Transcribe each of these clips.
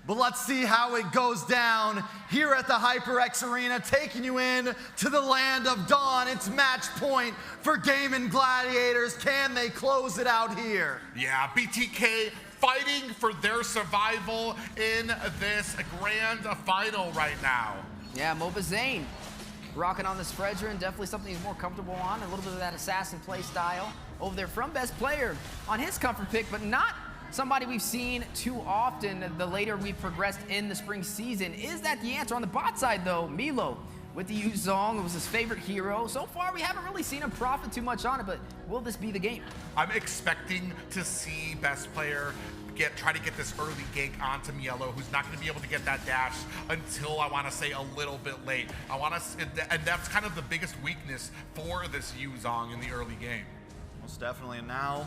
But let's see how it goes down here at the HyperX Arena, taking you in to the land of dawn. It's match point for Gaming Gladiators. Can they close it out here? Yeah, BTK fighting for their survival in this grand final right now. Yeah, Mobazane rocking on the Spreader, and definitely something he's more comfortable on. A little bit of that assassin play style over there from Best Player on his comfort pick, but not somebody we've seen too often the later we've progressed in the spring season. Is that the answer? On the bot side, though, Milo with the Yuzong, it was his favorite hero. So far, we haven't really seen him profit too much on it, but will this be the game? I'm expecting to see Best Player try to get this early gank onto Mielo, who's not going to be able to get that dash until, I want to say, a little bit late. And that's kind of the biggest weakness for this Yuzong in the early game. Most definitely. And now,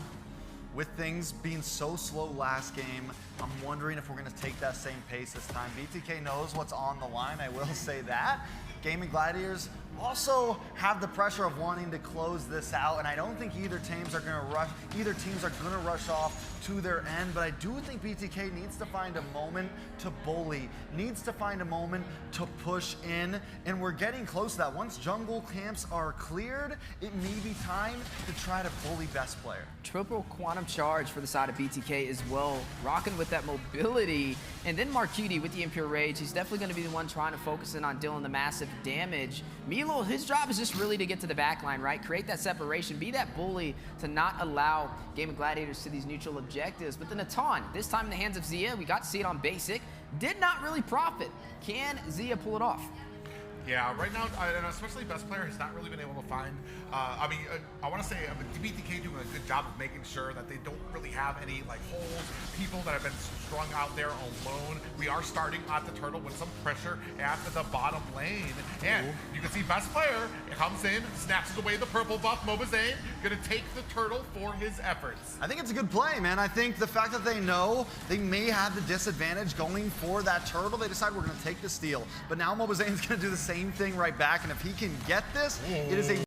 with things being so slow last game, I'm wondering if we're going to take that same pace this time. BTK knows what's on the line, I will say that. Gaming Gladiators also have the pressure of wanting to close this out, and I don't think either teams are going to rush off to their end, but I do think BTK needs to find a moment to bully, needs to find a moment to push in, and we're getting close to that. Once jungle camps are cleared, it may be time to try to bully Best Player. Triple quantum charge for the side of BTK as well, rocking with that mobility, and then Marcuti with the Impure Rage. He's definitely going to be the one trying to focus in on dealing the massive damage. Milo, his job is just really to get to the back line, right? Create that separation, be that bully to not allow Gaming Gladiators to these neutral objectives. But the Natan, this time in the hands of Zia, we got to see it on basic, did not really profit. Can Zia pull it off? Yeah, right now, and especially Best Player has not really been able to find, I want to say BTK doing a good job of making sure that they don't really have any like holes, people that have been strung out there alone. We are starting at the turtle with some pressure at the bottom lane. And you can see Best Player comes in, snatches away the purple buff. Mobazane gonna take the turtle for his efforts. I think it's a good play, man. I think the fact that they know they may have the disadvantage going for that turtle, they decide we're gonna take the steal. But now Mobazane's gonna do the same thing right back, and if he can get this, it is a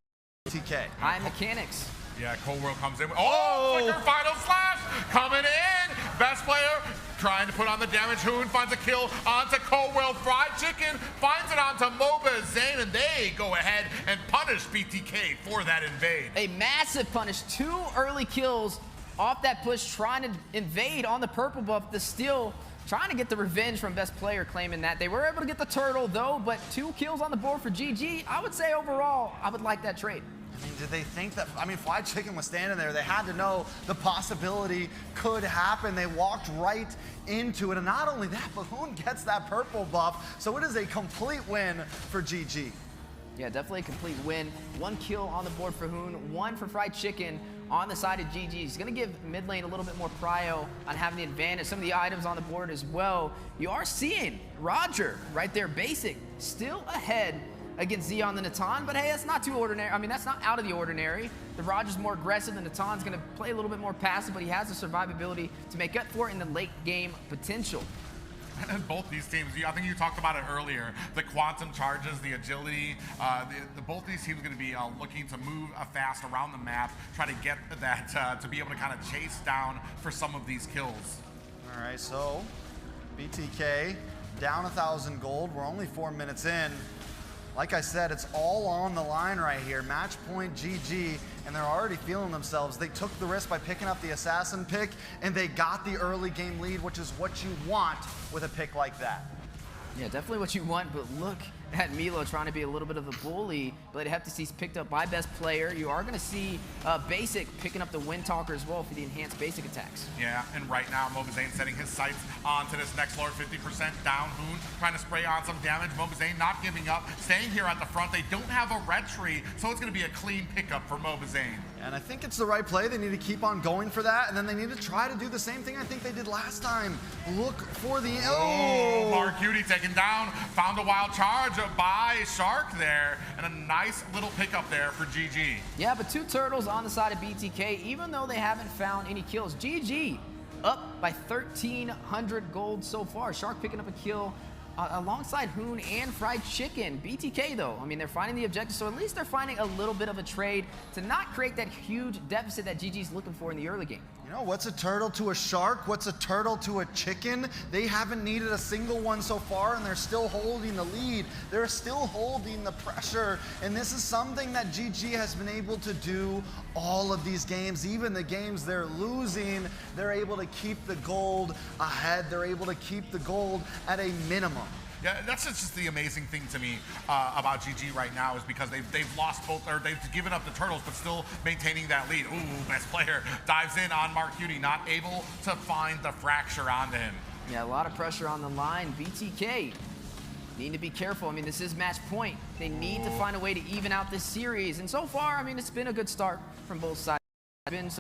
TK. High mechanics. Yeah, Cold World comes in. Flicker final slash coming in. Best Player trying to put on the damage. Hoon finds a kill onto Cold World. Fried Chicken finds it onto Mobazane, and they go ahead and punish BTK for that invade. A massive punish. 2 early kills off that push, trying to invade on the purple buff. The steal, trying to get the revenge from Best Player, claiming that. They were able to get the turtle, though, but 2 kills on the board for GG. I would say overall, I would like that trade. I mean, did they think that, Fried Chicken was standing there. They had to know the possibility could happen. They walked right into it. And not only that, but Hoon gets that purple buff. So it is a complete win for GG. Yeah, definitely a complete win. 1 kill on the board for Hoon, 1 for Fried Chicken on the side of GG. He's going to give mid lane a little bit more prio on having the advantage. Some of the items on the board as well. You are seeing Roger right there, basic, still ahead against Zia on the Natan, but hey, that's not too ordinary. I mean, that's not out of the ordinary. The Roger's more aggressive, the Natan's going to play a little bit more passive, but he has the survivability to make up for it in the late game potential. And both these teams, I think you talked about it earlier, the quantum charges, the agility, both these teams are going to be looking to move fast around the map, try to get that, to be able to kind of chase down for some of these kills. All right, so BTK down 1,000 gold. We're only 4 minutes in. Like I said, it's all on the line right here. Match point GG, and they're already feeling themselves. They took the risk by picking up the assassin pick, and they got the early game lead, which is what you want with a pick like that. Yeah, definitely what you want, but look at Milo trying to be a little bit of a bully, but have to see picked up by Best Player. You are going to see Basic picking up the Wind Talker as well for the enhanced basic attacks. Yeah, and right now Mobazane setting his sights onto this next Lord, 50% down. Hoon trying to spray on some damage. Mobazane not giving up, staying here at the front. They don't have a red tree, so it's going to be a clean pickup for Mobazane. And I think it's the right play. They need to keep on going for that, and then they need to try to do the same thing I think they did last time. Look for the... Marcuti taken down, found a wild charge by Shark there, and a nice little pickup there for GG. Yeah, but 2 turtles on the side of BTK, even though they haven't found any kills. GG up by 1,300 gold so far. Shark picking up a kill alongside Hoon and Fried Chicken. BTK, though, I mean, they're finding the objective, so at least they're finding a little bit of a trade to not create that huge deficit that GG's looking for in the early game. No, what's a turtle to a shark? What's a turtle to a chicken? They haven't needed a single one so far, and they're still holding the lead. They're still holding the pressure, and this is something that GG has been able to do all of these games. Even the games they're losing, they're able to keep the gold ahead. They're able to keep the gold at a minimum. Yeah, that's just the amazing thing to me about GG right now is because they've lost both, or they've given up the turtles, but still maintaining that lead. Ooh, best player dives in on Mark Cutie, not able to find the fracture onto him. Yeah, a lot of pressure on the line. BTK need to be careful. I mean, this is match point. They need to find a way to even out this series. And so far, I mean, it's been a good start from both sides. It's been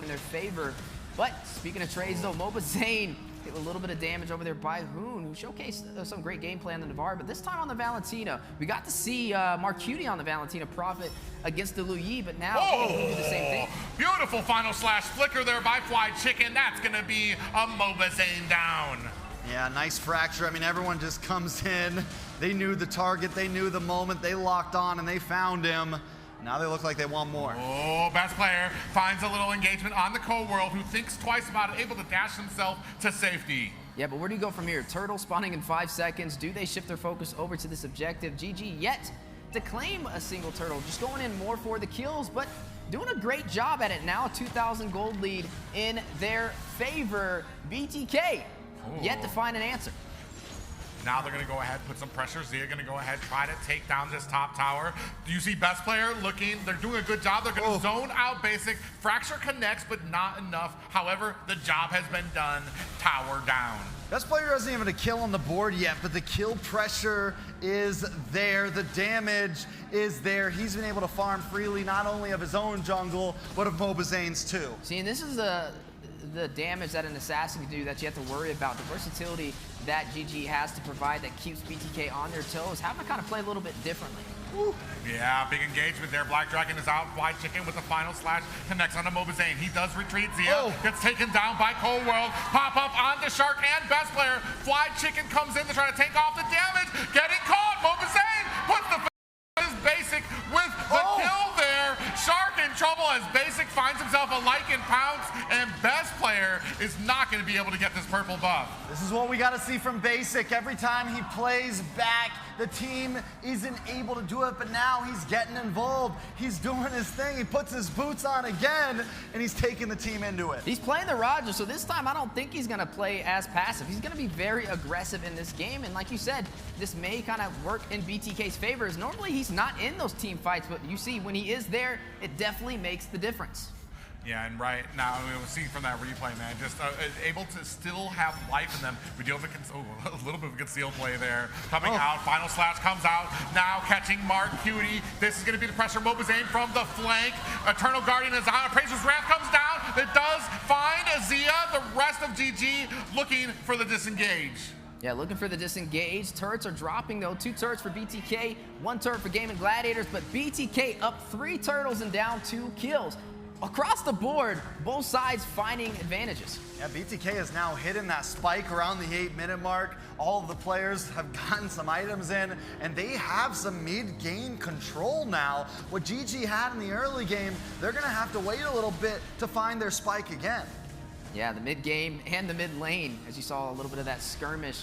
in their favor. But speaking of trades, though, Mobazane hit a little bit of damage over there by Hoon, who showcased some great gameplay on the Navarre. But this time on the Valentina, we got to see Mark Cutie on the Valentina profit against the Luyi, but now he can do the same thing. Beautiful final slash flicker there by Fly Chicken. That's going to be a Mobazane down. Yeah, nice fracture. I mean, everyone just comes in. They knew the target, they knew the moment, they locked on and they found him. Now they look like they want more. Oh, best player finds a little engagement on the Co-World, who thinks twice about it, able to dash himself to safety. Yeah, but where do you go from here? Turtle spawning in 5 seconds. Do they shift their focus over to this objective? GG yet to claim a single turtle. Just going in more for the kills, but doing a great job at it. Now a 2,000 gold lead in their favor. BTK yet to find an answer. Now they're going to go ahead, put some pressure. Zia going to go ahead, try to take down this top tower. Do you see best player looking? They're doing a good job. They're going to zone out basic. Fracture connects, but not enough. However, the job has been done. Tower down. Best player doesn't even have a kill on the board yet, but the kill pressure is there. The damage is there. He's been able to farm freely, not only of his own jungle, but of Mobazane's too. See, and this is the damage that an assassin can do that you have to worry about. The versatility that GG has to provide that keeps BTK on their toes, having to kind of play a little bit differently. Woo. Yeah, big engagement there. Black Dragon is out. Fly Chicken with the final slash connects onto Mobazane. He does retreat. Zia gets taken down by Cold World. Pop up onto Shark and best player. Fly Chicken comes in to try to take off the damage. Getting caught. Mobazane puts the basic with the kill there. Shark in trouble as basic finds himself a Lycan pounce, and best player is not going to be able to get this purple buff. This is what we got to see from Basic. Every time he plays back, the team isn't able to do it, but now he's getting involved. He's doing his thing. He puts his boots on again, and he's taking the team into it. He's playing the Roger, so this time I don't think he's going to play as passive. He's going to be very aggressive in this game, and like you said, this may kind of work in BTK's favor. As normally he's not in those team fights, but you see when he is there, it definitely makes the difference. Yeah, and right now, we'll see from that replay, man, just able to still have life in them. We do have a little bit of a concealed play there. Coming out, final slash comes out, now catching Mark Cutie. This is going to be the pressure. Mobazane from the flank. Eternal Guardian is out. Appraiser's Wrath comes down. It does find Zia. The rest of GG looking for the disengage. Yeah, looking for the disengage. Turrets are dropping, though. 2 turrets for BTK, 1 turret for Gaming Gladiators, but BTK up 3 turtles and down 2 kills. Across the board, both sides finding advantages. Yeah, BTK has now hidden that spike around the 8-minute mark. All of the players have gotten some items in, and they have some mid-game control now. What GG had in the early game, they're going to have to wait a little bit to find their spike again. Yeah, the mid-game and the mid-lane, as you saw a little bit of that skirmish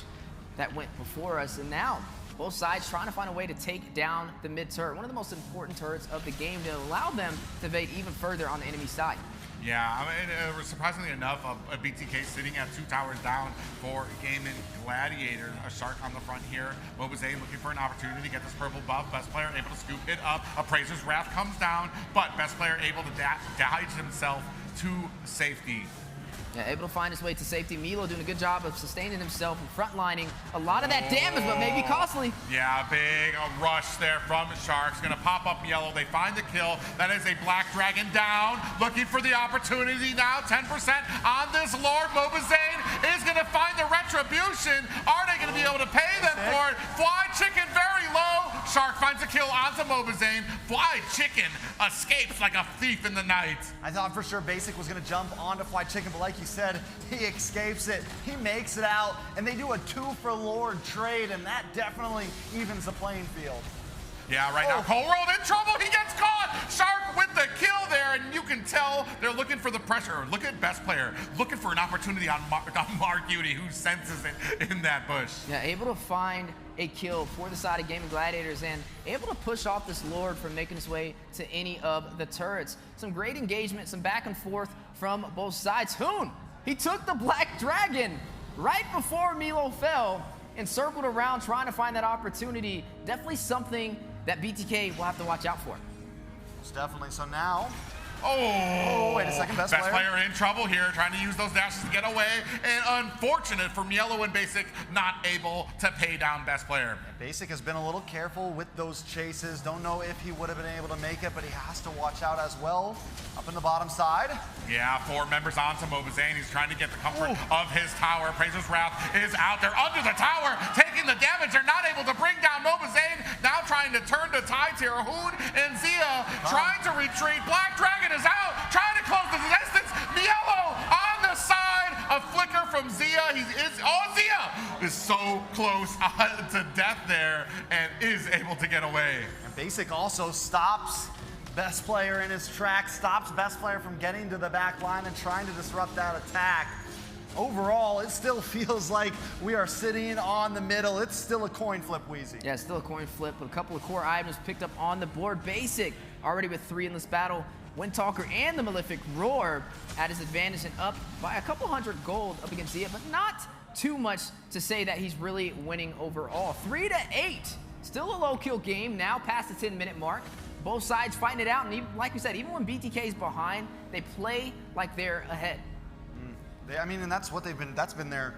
that went before us, and now both sides trying to find a way to take down the mid-turret, one of the most important turrets of the game, to allow them to evade even further on the enemy side. Yeah, I mean, surprisingly enough, a BTK sitting at 2 towers down for Gaming Gladiator. A Shark on the front here. Mobazane looking for an opportunity to get this purple buff. Best player able to scoop it up. Appraiser's Wrath comes down, but best player able to dodge himself to safety. Yeah, able to find his way to safety. Milo doing a good job of sustaining himself and frontlining a lot of that damage, but maybe costly. Yeah, big rush there from the Sharks. Gonna pop up yellow. They find the kill. That is a Black Dragon down. Looking for the opportunity now. 10% on this Lord. Mobazane is gonna find the retribution. Are they gonna be able to pay them for it? Fly Chicken very low. Shark finds a kill onto Mobazane. Fly Chicken escapes like a thief in the night. I thought for sure Basic was going to jump onto Fly Chicken, but like you said, he escapes it. He makes it out, and they do a 2 for Lord trade, and that definitely evens the playing field. Yeah, right now, Cold World in trouble. He gets caught. Shark with the kill there, and you can tell they're looking for the pressure. Look at best player, looking for an opportunity on Mark Udy, who senses it in that bush. Yeah, able to find a kill for the side of Gaming Gladiators and able to push off this Lord from making his way to any of the turrets. Some great engagement, some back and forth from both sides. Hoon, he took the Black Dragon right before Milo fell and circled around trying to find that opportunity. Definitely something that BTK will have to watch out for. Most definitely. So now, oh, wait a second, best player in trouble here, trying to use those dashes to get away, and unfortunate for Mielo and Basic, not able to pay down best player. Basic has been a little careful with those chases. Don't know if he would have been able to make it, but he has to watch out as well. Up in the bottom side. Yeah, 4 members onto Mobazane. He's trying to get the comfort of his tower. Praiser's Wrath is out there under the tower, taking the damage. They're not able to bring down Mobazane. Now trying to turn the tides here. Hoon and Zia trying to retreat. Black Dragon is out, trying to close the distance. Mielo on the side. A flicker from Zia. Zia is so close to death there and is able to get away. And Basic also stops best player in his track, stops best player from getting to the back line and trying to disrupt that attack. Overall, it still feels like we are sitting on the middle. It's still a coin flip, Wheezy. Yeah, still a coin flip, but a couple of core items picked up on the board. Basic already with 3 in this battle. Windtalker and the Malefic Roar at his advantage and up by a couple hundred gold up against Zia, but not too much to say that he's really winning overall. 3-8, still a low kill game, now past the 10-minute mark. Both sides fighting it out, and even, like we said, even when BTK is behind, they play like they're ahead. I mean, and that's been their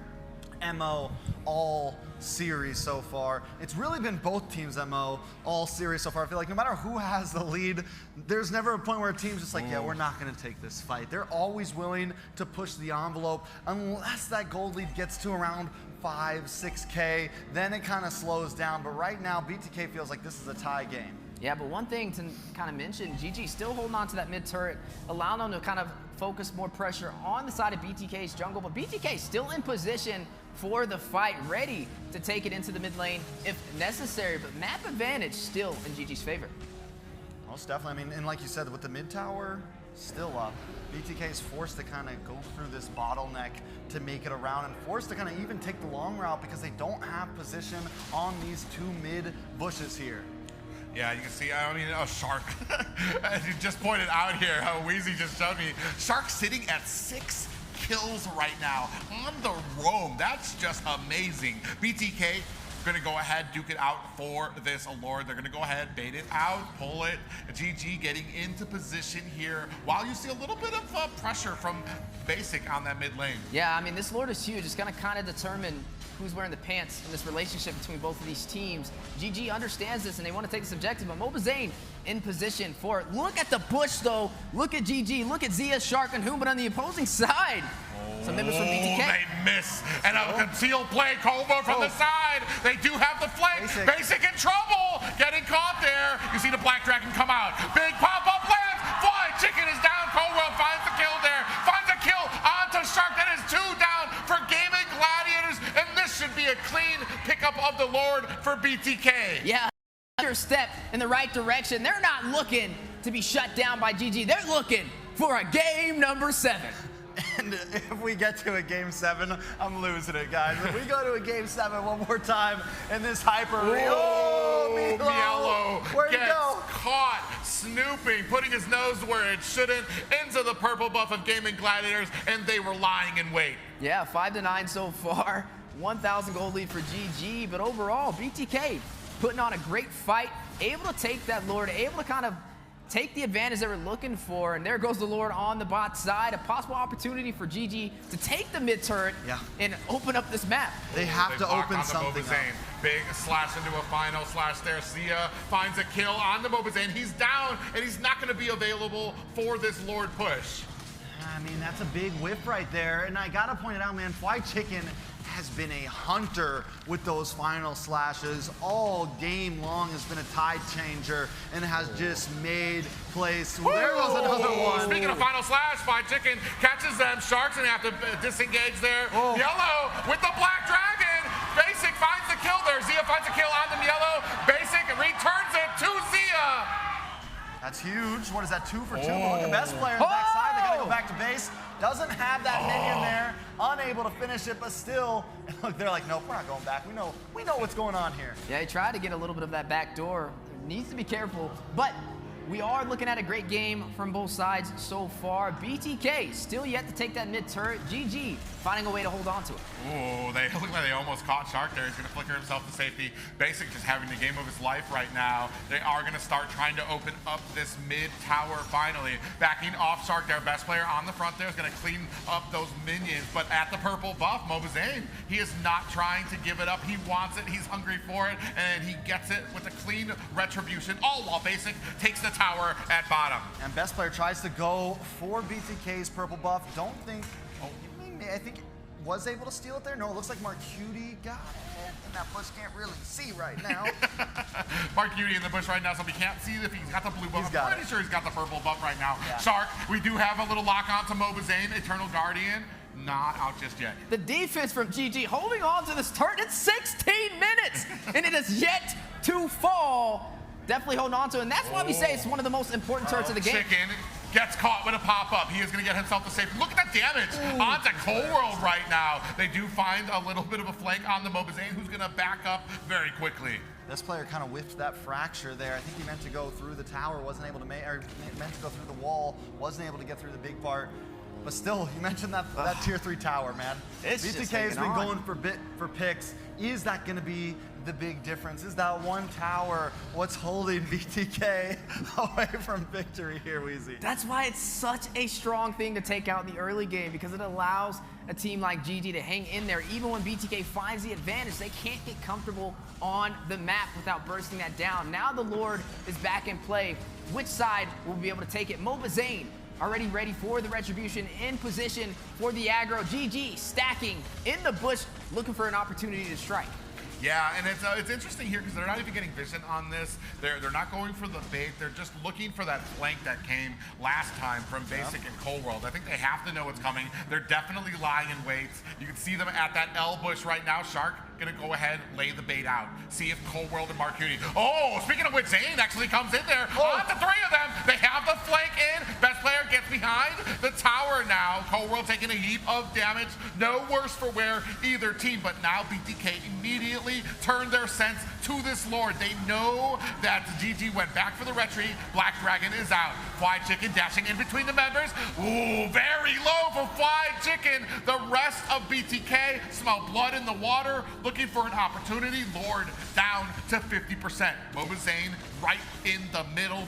MO all series so far. It's really been both teams' MO all series so far. I feel like no matter who has the lead, there's never a point where a team's just like, yeah, we're not going to take this fight. They're always willing to push the envelope unless that gold lead gets to around 5, 6K, then it kind of slows down. But right now, BTK feels like this is a tie game. Yeah, but one thing to kind of mention, GG still holding on to that mid turret, allowing them to kind of focus more pressure on the side of BTK's jungle, but BTK still in position for the fight, ready to take it into the mid lane if necessary, but map advantage still in GG's favor. Most definitely. I mean, and like you said, with the mid tower still up, BTK is forced to kind of go through this bottleneck to make it around and forced to kind of even take the long route because they don't have position on these 2 mid bushes here. Yeah, you can see, I mean, a Shark, as you just pointed out here, how Wheezy just showed me, Shark sitting at 6 kills right now on the roam. That's just amazing. BTK gonna go ahead, duke it out for this Lord. They're gonna go ahead, bait it out, pull it. GG getting into position here, while you see a little bit of pressure from Basic on that mid lane. Yeah, I mean, this Lord is huge. It's gonna kind of determine who's wearing the pants in this relationship between both of these teams. GG understands this and they want to take this objective, but Mobazane in position for it. Look at the push though. Look at GG. Look at Zia, Shark, and Hoon, but on the opposing side. Some members from BTK. They miss. And a concealed play, Cobra from the side. They do have the flank. Basic in trouble. Getting caught there. You see the Black Dragon come out. Big pop-up lands. Flying Chicken is down. Cobra finds the kill there. Finds a kill onto Shark. That is 2 down for Gaming Gladiators. And this should be a clean pickup of the Lord for BTK. Yeah. Another step in the right direction. They're not looking to be shut down by GG. They're looking for a game number 7. And if we get to a game 7, I'm losing it, guys. If we go to a game 7 one more time in this hyper, Mielo where'd he gets go? caught snooping, putting his nose where it shouldn't, into the purple buff of Gaming Gladiators, and they were lying in wait. Yeah, 5-9 so far. 1,000 gold lead for GG, but overall, BTK putting on a great fight, able to take that Lord, able to kind of take the advantage they were looking for, and there goes the Lord on the bot side. A possible opportunity for GG to take the mid turret and open up this map. They have to open something up. Big slash into a final slash there. Zia finds a kill on the Mobazane. He's down, and he's not going to be available for this Lord push. I mean, that's a big whiff right there. And I got to point it out, man, Fly Chicken has been a hunter with those final slashes all game long, has been a tide changer and has just made plays. There goes another one. Speaking of final slash, Fly Chicken catches them. Sharks gonna have to disengage there. Yellow with the Black Dragon. Basic finds the kill there. Zia finds a kill on the Yellow. Basic returns it to Zia. That's That's huge. What is that, 2 for 2? But look at best player in the backside. They gotta go back to base. Doesn't have that minion there. Unable to finish it, but still, look, they're like, nope, we're not going back. We know what's going on here. Yeah, he tried to get a little bit of that back door. Needs to be careful, but we are looking at a great game from both sides so far. BTK still yet to take that mid turret. GG finding a way to hold on to it. Ooh, they look like they almost caught Shark there. He's going to flicker himself to safety. Basic just having the game of his life right now. They are going to start trying to open up this mid tower finally. Backing off Shark there. Best player on the front there is going to clean up those minions. But at the purple buff, Mobazane, he is not trying to give it up. He wants it. He's hungry for it. And he gets it with a clean retribution. All while Basic takes the tower at bottom. And best player tries to go for BTK's purple buff. Don't think, I think was able to steal it there. No, it looks like Marcutie got it. And that bush can't really see right now. Marcutie in the bush right now, so we can't see if he's got the blue buff. I'm pretty sure he's got the purple buff right now. Yeah. Shark, we do have a little lock on to Mobazane, Eternal Guardian. Not out just yet. The defense from GG holding on to this turret. It's 16 minutes, and it is yet to fall. Definitely holding on to it, and that's why we say it's one of the most important turrets of the game. Chicken gets caught with a pop-up. He is going to get himself to safety. Look at that damage onto Cold World right now. They do find a little bit of a flank on the Mobazane, who's going to back up very quickly. This player kind of whiffed that fracture there. I think he meant to go through the tower, wasn't able to make, or meant to go through the wall, wasn't able to get through the big part. But still, you mentioned that tier 3 tower, man. BTK has been going for picks. Is that going to be the big difference? Is that one tower what's holding BTK away from victory here, Weezy? That's why it's such a strong thing to take out in the early game, because it allows a team like GG to hang in there. Even when BTK finds the advantage, they can't get comfortable on the map without bursting that down. Now the Lord is back in play. Which side will be able to take it? Mobazane already ready for the retribution, in position for the aggro. GG stacking in the bush, looking for an opportunity to strike. Yeah, and it's interesting here because they're not even getting vision on this. They're not going for the bait. They're just looking for that flank that came last time from Basic and Cold World. I think they have to know what's coming. They're definitely lying in wait. You can see them at that L bush right now. Shark gonna go ahead, lay the bait out. See if Cold World and Marcutie. Oh, speaking of which, Zane actually comes in there. On the 3 of them, they have the flank in. Best player gets behind the tower now. Cold World taking a heap of damage. No worse for wear either team, but now BTK immediately turned their sense to this Lord. They know that GG went back for the retreat. Black Dragon is out. Fly Chicken dashing in between the members. Ooh, very low for Fly Chicken. The rest of BTK smell blood in the water, looking for an opportunity. Lord down to 50%. Mobazane right in the middle.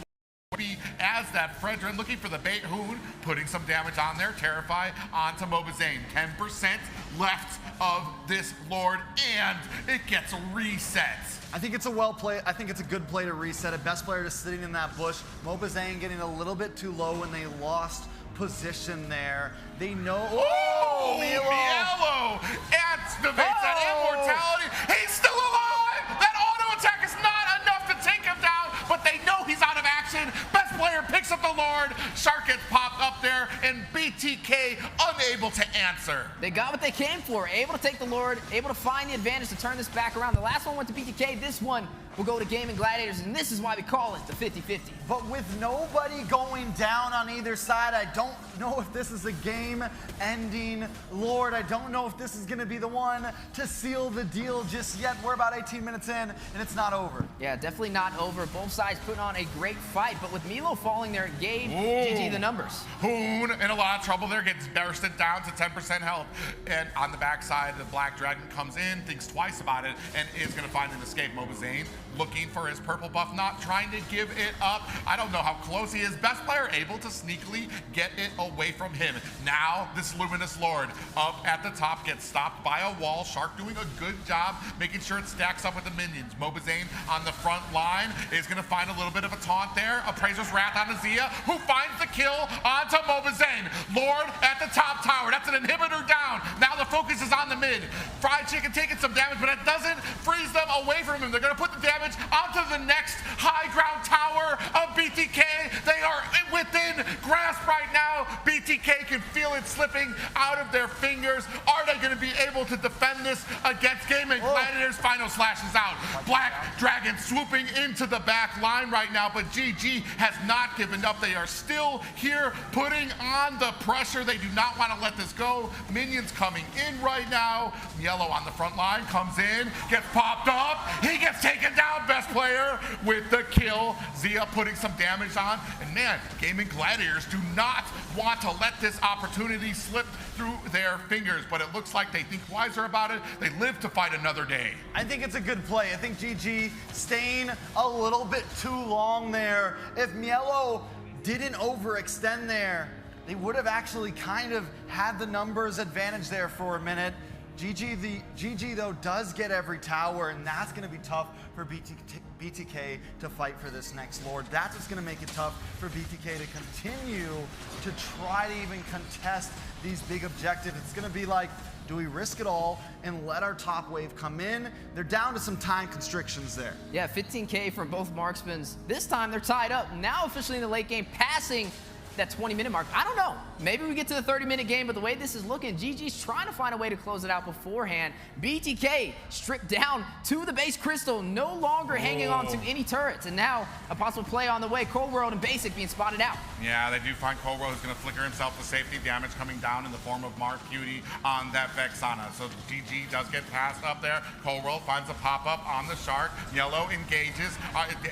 As that Fredrin looking for the bait. Hoon putting some damage on there. Terrify onto Mobazane. 10% left of this Lord, and it gets reset. I think it's a well play. I think it's a good play to reset it. Best player just sitting in that bush. Mobazane getting a little bit too low when they lost position there. They know. Oh, Mielo activates that immortality. He's still alive. That auto attack is not enough to take him down, but they know he's out of action. Best player picks up the Lord. Shark gets popped up there, and BTK unable to answer. They got what they came for. Able to take the Lord, able to find the advantage to turn this back around. The last one went to BTK. This one will go to Gaming Gladiators, and this is why we call it the 50-50. But with nobody going down on either side, I don't know if this is a game-ending Lord. I don't know if this is going to be the one to seal the deal just yet. We're about 18 minutes in, and it's not over. Yeah, definitely not over. Both sides putting on a great fight, but with Milo falling there, it gave GG the numbers. Hoon in a lot of trouble there, gets bursted down to 10% health. And on the backside, the Black Dragon comes in, thinks twice about it, and is going to find an escape. Mobazane looking for his purple buff, not trying to give it up. I don't know how close he is. Best player able to sneakily get it away from him. Now this Luminous Lord up at the top gets stopped by a wall. Shark doing a good job making sure it stacks up with the minions. Mobazane on the front line is going to find a little bit of a taunt there. Appraiser's Wrath on Azia, who finds the kill onto Mobazane. Lord at the top tower. That's an inhibitor down. Now the focus is on the mid. Fried Chicken taking some damage, but it doesn't freeze them away from him. They're going to put the damage damage onto the next high ground tower of BTK. They are within grasp right now. BTK can feel it slipping out of their fingers. Are they going to be able to defend this against Gaming Gladiators? Final slash is out. Black Dragon swooping into the back line right now, but GG has not given up. They are still here putting on the pressure. They do not want to let this go. Minions coming in right now. Yellow on the front line comes in, gets popped up. He gets taken down. Best player with the kill. Zia putting some damage on. And man, Gaming Gladiators do not want to let this opportunity slip through their fingers, but it looks like they think wiser about it. They live to fight another day. I think it's a good play. I think GG staying a little bit too long there. If Mielo didn't overextend there, they would have actually kind of had the numbers advantage there for a minute. GG though does get every tower, and that's going to be tough for BTK to fight for this next Lord. That's what's going to make it tough for BTK to continue to try to even contest these big objectives. It's going to be like, do we risk it all and let our top wave come in? They're down to some time constrictions there. Yeah, 15K from both marksmans. This time they're tied up. Now officially in the late game, passing that 20-minute mark. I don't know. Maybe we get to the 30-minute game, but the way this is looking, GG's trying to find a way to close it out beforehand. BTK stripped down to the base crystal, no longer hanging on to any turrets, and now a possible play on the way. Cold World and Basic being spotted out. Yeah, they do find Cold World, who's going to flicker himself to safety. Damage coming down in the form of Mark Cutie on that Vexana. So GG does get passed up there. Cold World finds a pop-up on the Shark. Yellow engages,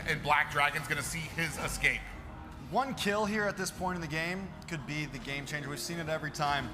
and Black Dragon's going to see his escape. One kill here at this point in the game could be the game changer. We've seen it every time.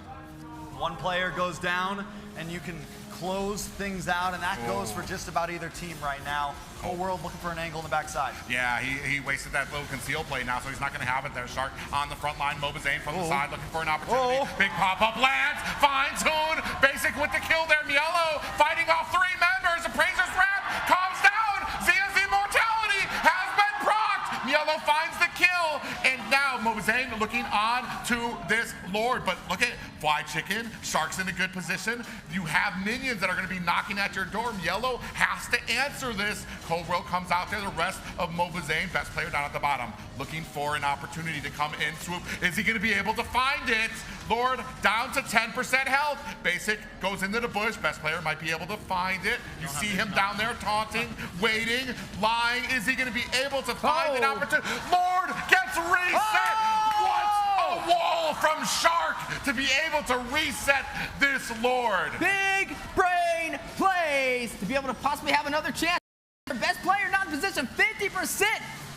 One player goes down and you can close things out, and that goes for just about either team right now. Cold World looking for an angle on the backside. Yeah, he wasted that little conceal play now, so he's not going to have it there. Shark on the front line, Mobazane from the side looking for an opportunity. Big pop-up lands, finds Hoon. Basic with the kill there. Mielo fighting off 3 members. Appraiser's wrap comes down. Zia's immortality has been procced. Mielo finds the kill, and now Mobazane looking on to this Lord. But look at Fly Chicken. Shark's in a good position. You have minions that are going to be knocking at your door. Yellow has to answer this. Cold World comes out there. The rest of Mobazane, best player down at the bottom, looking for an opportunity to come in. Swoop. Is he going to be able to find it? Lord down to 10% health. Basic goes into the bush. Best player might be able to find it. You see him down there taunting, waiting, lying. Is he going to be able to find an opportunity? Lord gets reset. What's a wall from Shark to be able to reset this Lord? Big brain plays to be able to possibly have another chance. Best player not in position, 50%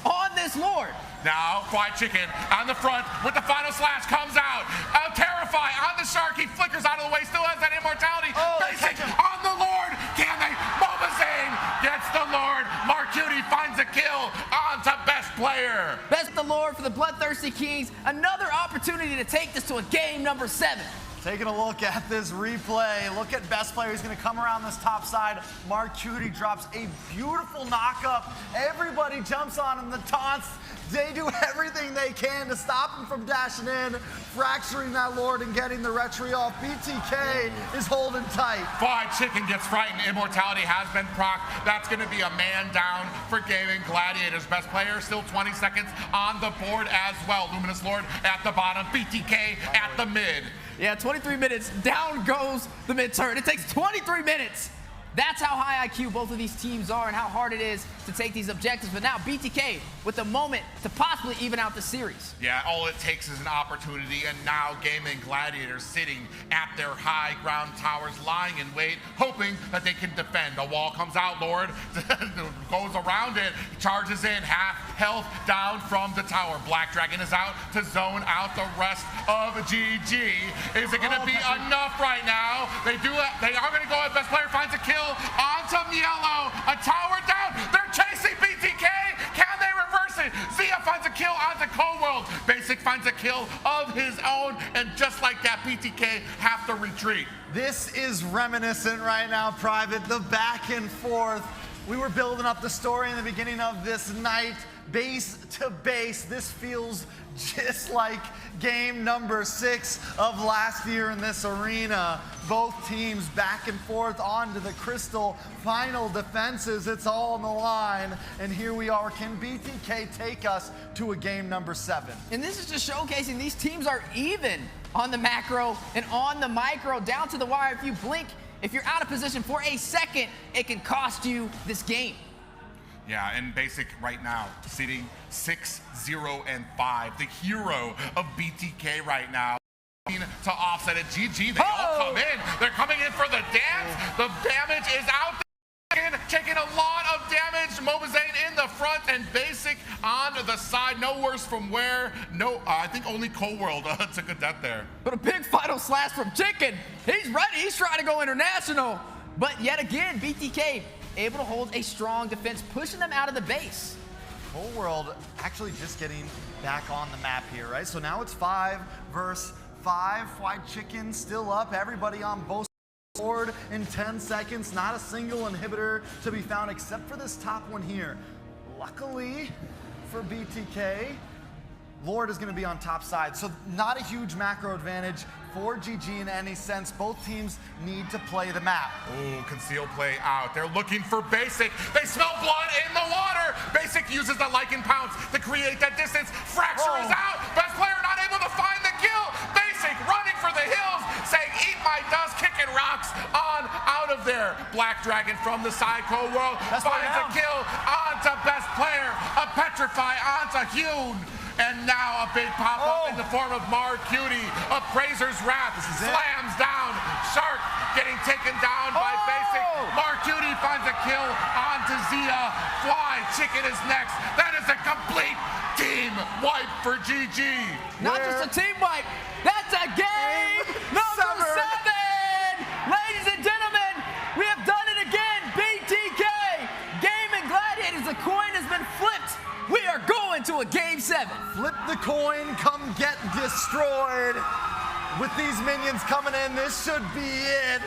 on this Lord. Now, Fly Chicken on the front with the final slash comes out. Terrify on the Shark. He flickers out of the way, still has that immortality. Basic on the Lord. Can they? Mobazane gets the Lord. Mark Cutie finds a kill onto best player. Best the Lord for the Bloodthirsty Kings. Another opportunity to take this to a game number 7. Taking a look at this replay. Look at best player. He's going to come around this top side. Mark Cutie drops a beautiful knock-up. Everybody jumps on him. The taunts, they do everything they can to stop him from dashing in, fracturing that Lord and getting the retry off. BTK is holding tight. Fly Chicken gets frightened. Immortality has been procced. That's going to be a man down for Gaming Gladiators. Best player, still 20 seconds on the board as well. Luminous Lord at the bottom. BTK at the mid. Yeah, 23 minutes, down goes the mid turret. It takes 23 minutes. That's how high IQ both of these teams are and how hard it is to take these objectives. But now BTK with the moment to possibly even out the series. Yeah, all it takes is an opportunity, and now Gaming Gladiators sitting at their high ground towers, lying in wait, hoping that they can defend. A wall comes out, Lord goes around it, charges in, half health down from the tower. Black Dragon is out to zone out the rest of GG. Is it going to be enough right now? They are going to go. Best player finds a kill onto Mielo. A tower down. They're chasing BTK. Can they reverse it? Zia finds a kill onto Cold World. Basic finds a kill of his own, and just like that, BTK have to retreat. This is reminiscent right now, Private. The back and forth. We were building up the story in the beginning of this night, base to base. This feels just like game number 6 of last year in this arena. Both teams back and forth onto the crystal final defenses. It's all on the line, and here we are. Can BTK take us to a game number 7? And this is just showcasing these teams are even on the macro and on the micro, down to the wire. If you blink, if you're out of position for a second, it can cost you this game. Yeah, and Basic right now, sitting 6-0-5, the hero of BTK right now. To offset it, GG, they all come in. They're coming in for the dance. The damage is out there. Taking a lot of damage. Mobazane in the front and Basic on the side. No worse from where. No, I think only Cold World took a death there. But a big final slash from Chicken. He's ready. He's trying to go international. But yet again, BTK able to hold a strong defense, pushing them out of the base. Whole world actually just getting back on the map here, right? So now it's 5 versus 5. Fried Chicken still up. Everybody on both board in 10 seconds. Not a single inhibitor to be found except for this top one here. Luckily for BTK, Lord is going to be on top side, so not a huge macro advantage for GG in any sense. Both teams need to play the map. Ooh, conceal play out. They're looking for Basic. They smell blood in the water. Basic uses the Lycan Pounce to create that distance. Fracture is out. Best player not able to find the kill. Basic running for the hills, saying, eat my dust, kicking rocks on out of there. Black Dragon from the side, Cold World finds a kill onto Best Player. A Petrify onto Hune. And now a big pop-up in the form of Mar Cutie. Appraiser's Wrath slams down. Shark getting taken down by Basic. Mar Cutie finds a kill onto Zia. Fly Chicken is next. That is a complete team wipe for GG. Not just a team wipe, that's a game number 7. Ladies and gentlemen, we have done it again. BTK, Gaming Gladiators, the coin has been flipped. We are going to a game 7. Flip the coin, come get destroyed. With these minions coming in, this should be it.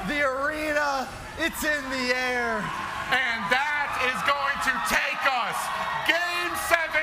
The arena, it's in the air. And that is going to take us game 7.